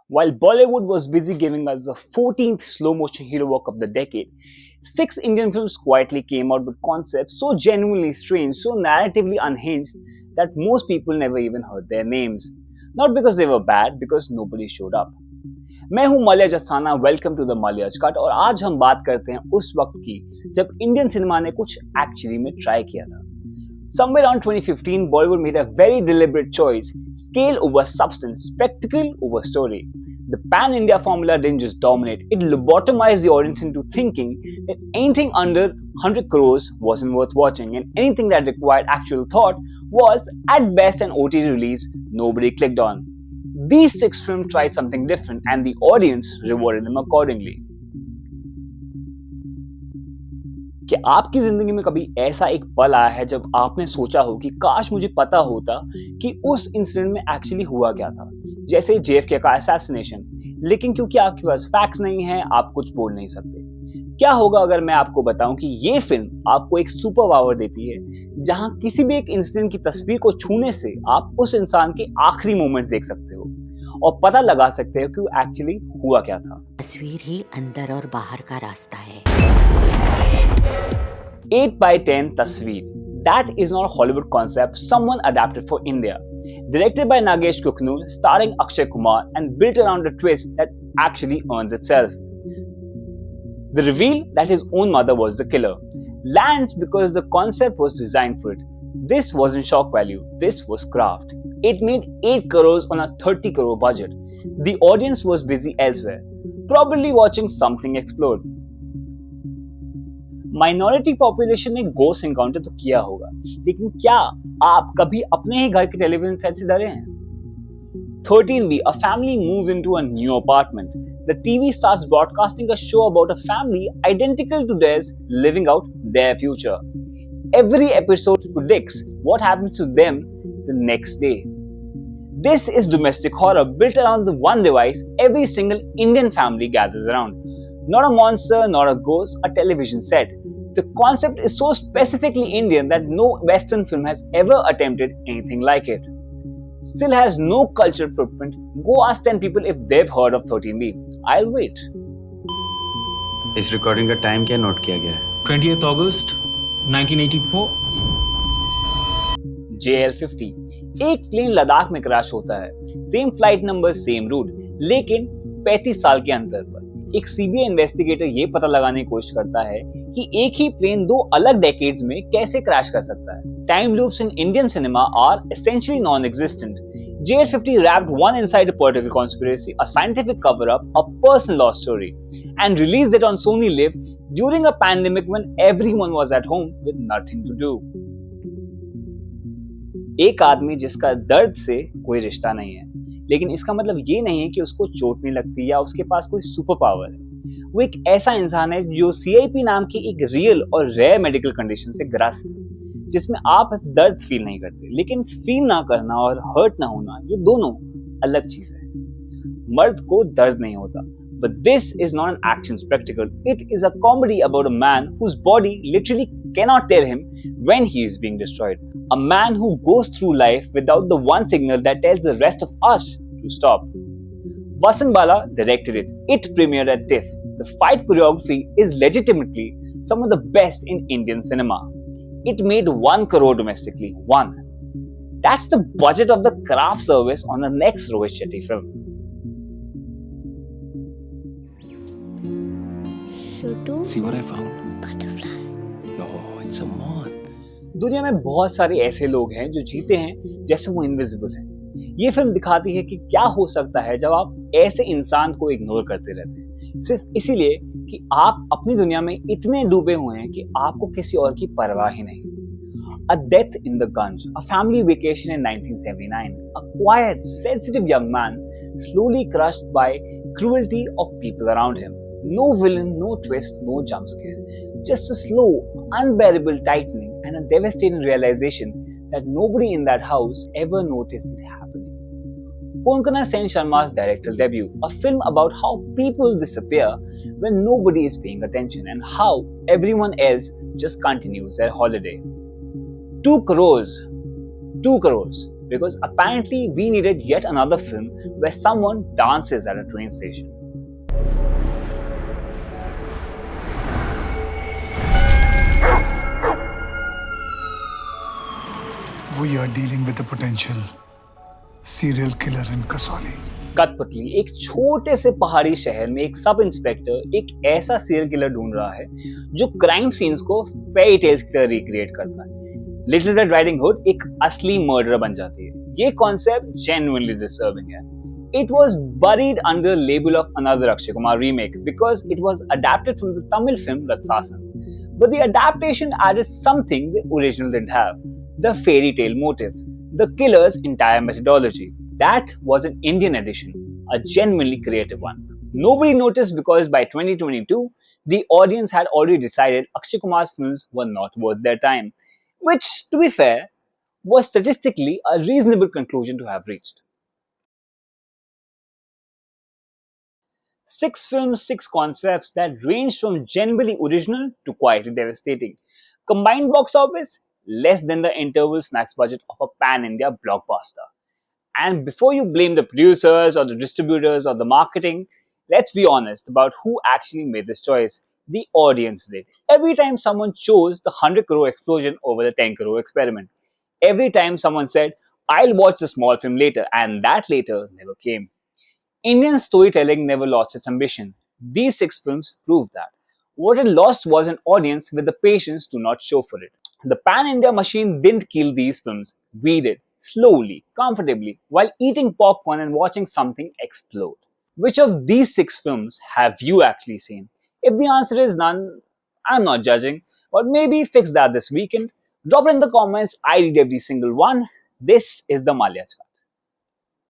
While Bollywood was busy giving us the 14th slow motion hero walk of the decade, six Indian films quietly came out with concepts so genuinely strange, so narratively unhinged that most people never even heard their names. Not because they were bad, because nobody showed up. मैं हूं Malayaj Asthana, welcome to the Malayaj cut. और आज हम बात करते हैं उस वक्त की जब इंडियन सिनेमा ने कुछ एक्चुअली में ट्राई किया था। Somewhere around 2015, Bollywood made a very deliberate choice: scale over substance, spectacle over story. The pan-India formula didn't just dominate, it lobotomized the audience into thinking that anything under 100 crores wasn't worth watching, and anything that required actual thought was, at best, an OTT release nobody clicked on. These six films tried something different, and the audience rewarded them accordingly. कि आपकी जिंदगी में कभी ऐसा एक पल आया है जब आपने सोचा हो कि काश मुझे पता होता कि उस इंसिडेंट में एक्चुअली हुआ क्या था, जैसे JFK का असैसिनेशन, लेकिन क्योंकि आपके पास फैक्ट्स नहीं है आप कुछ बोल नहीं सकते। क्या होगा अगर मैं आपको बताऊं कि ये फिल्म आपको एक सुपर पावर देती है, जहां किसी भी एक इंसिडेंट की तस्वीर को छूने से आप उस इंसान के आखिरी मोमेंट्स देख सकते हो और पता लगा सकते हो कि वो एक्चुअली हुआ क्या था। तस्वीर ही अंदर और बाहर का रास्ता है। 8x10 Tasveer. That is not a Hollywood concept someone adapted for India. Directed by Nagesh Kuknul, starring Akshay Kumar, and built around a twist that actually earns itself. The reveal that his own mother was the killer lands because the concept was designed for it. This wasn't shock value, this was craft. It made 8 crores on a 30 crore budget. The audience was busy elsewhere, probably watching something explode. Minority population ने ghost encounter तो किया होगा, लेकिन क्या आप कभी अपने ही घर के टेलीविजन सेट से डरे हैं? 13B, a family moves into a new apartment. The TV starts broadcasting a show about a family identical to theirs living out their future. Every episode predicts what happens to them the next day. This is domestic horror built around the one device every single Indian family gathers around. Not a monster, not a ghost, a television set. The concept is so specifically Indian that no Western film has ever attempted anything like it. Still has no cultural footprint. Go ask 10 people if they've heard of 13B. I'll wait. इस recording का time क्या note किया गया है? 20th August 1984. JL50. एक plane Ladakh में crash होता है, same flight number, same route, लेकिन 35 साल के अंतर पर। एक CBI इन्वेस्टिगेटर ये पता लगाने की कोशिश करता है कि एक ही प्लेन दो अलग डेकेड्स में कैसे क्रैश कर सकता है। Time loops in Indian cinema are essentially non-existent. JL50 wrapped one inside a political conspiracy, a scientific cover-up, a personal love story, and released it on Sony Live during a pandemic when everyone was at home with nothing to do. एक आदमी जिसका दर्द से कोई रिश्ता नहीं है, लेकिन इसका मतलब ये नहीं है कि उसको चोट नहीं लगती या उसके पास कोई सुपर पावर है। वो एक ऐसा इंसान है जो CIP नाम की एक रियल और रेयर मेडिकल कंडीशन से ग्रस्त है, जिसमें आप दर्द फील नहीं करते, लेकिन फील ना करना और हर्ट ना होना ये दोनों अलग चीज है। मर्द को दर्द नहीं होता, but this is not an action spectacle. It is a comedy about a man whose body literally cannot tell him when he is being destroyed. A man who goes through life without the one signal that tells the rest of us to stop. Vasant Bala directed it. It premiered at TIFF. The fight choreography is legitimately some of the best in Indian cinema. It made 1 crore domestically. 1. That's the budget of the craft service on the next Rohit Shetty film. See what I found? Butterfly. No, it's a moth. दुनिया में बहुत सारे ऐसे लोग हैं जो जीते हैं जैसे वो इनविजिबल हैं। ये फिल्म दिखाती है कि क्या हो सकता है जब आप ऐसे इंसान को इग्नोर करते रहते हैं, सिर्फ इसीलिए कि आप अपनी दुनिया में इतने डूबे हुए हैं कि आपको किसी और की परवाह ही नहीं। A death in the Gunj, a family vacation in 1979. A quiet, sensitive young man slowly crushed by cruelty of people around him. No villain, no twist, no jump scare. Just a slow, unbearable tightening and a devastating realization that nobody in that house ever noticed it happening. Konkana Sen Sharma's directorial debut, a film about how people disappear when nobody is paying attention and how everyone else just continues their holiday. 2 crores. because apparently we needed yet another film where someone dances at a train station. We are dealing with a potential serial killer in Kasauli. कठपुतली एक छोटे से पहाड़ी शहर में एक sub inspector एक ऐसा सीरियल किलर ढूंढ रहा है जो क्राइम सीन्स को फेरी टेल्स की तरह रिक्रिएट करता है। लिटिल रेड राइडिंग हुड एक असली मर्डरर बन जाती है। ये कॉन्सेप्ट जेन्युइनली डिस्टर्बिंग है। It was buried under label of another Akshay Kumar remake because it was adapted from the Tamil film Ratsasan. But the adaptation added something the original didn't have: the fairy tale motive, the killer's entire methodology. That was an Indian edition, a genuinely creative one. Nobody noticed because by 2022, the audience had already decided Akshay Kumar's films were not worth their time, which, to be fair, was statistically a reasonable conclusion to have reached. 6 films, 6 concepts that ranged from genuinely original to quietly devastating. Combined box office, less than the interval snacks budget of a pan-India blockbuster. And before you blame the producers or the distributors or the marketing, let's be honest about who actually made this choice. The audience did. Every time someone chose the 100 crore explosion over the 10 crore experiment. Every time someone said, I'll watch the small film later, and that later never came. Indian storytelling never lost its ambition. These 6 films prove that. What it lost was an audience with the patience to not show for it. The pan-India machine didn't kill these films. We did. Slowly, comfortably, while eating popcorn and watching something explode. Which of these 6 films have you actually seen? If the answer is none, I'm not judging, but maybe fix that this weekend. Drop it in the comments. I read every single one. This is the Malyaj.